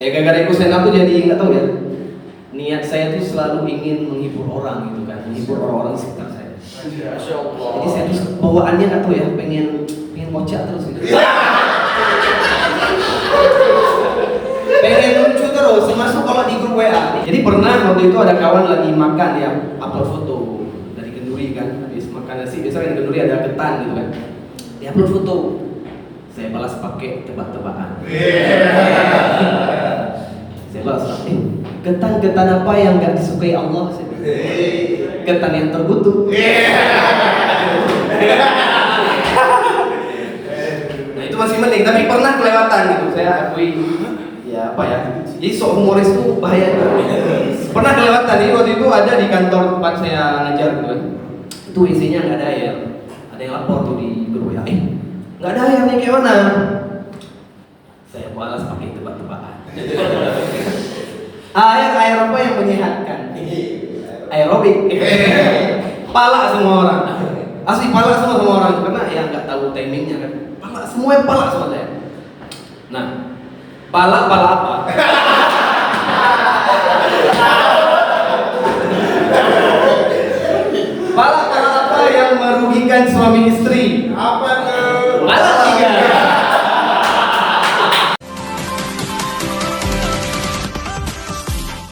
Ya gara-gara ikut stand up tuh jadi nggak tahu ya. Niat saya tuh selalu ingin menghibur orang gitu kan, menghibur orang-orang di sekitar saya. Masya Allah. Jadi saya tuh bawaannya nggak tahu ya, pengen ngocak terus gitu. Pengen lucu terus, termasuk kalau di grup WA. Jadi pernah waktu itu ada kawan lagi makan ya, upload foto dari kenduri kan, habis makan nasi biasanya di kenduri ada ketan gitu kan. Dia upload foto, saya balas pakai tebak-tebakan. Saya balas, ketan apa yang nggak disukai Allah? Ketan yang terkutuk. Nah itu masih mending, tapi pernah kelewatan gitu. Saya akui, ya apa ya? Jadi sok humoris itu bahaya. Pernah kelewatan. Ini waktu itu ada di kantor tempat saya ngajar gitu kan. Itu isinya nggak ada air. Ada yang lapor tuh di grup ya. Nggak ada air nih, kayak mana? Saya balas pakai tebak-tebakan. Air apa yang menyehatkan? Aerobik. Pala semua orang. Asli pala semua orang karena ya nggak tahu timingnya kan. Pala semua semua saya. Nah, pala apa? Pala apa yang merugikan suami istri? Apa tuh? Pala 3.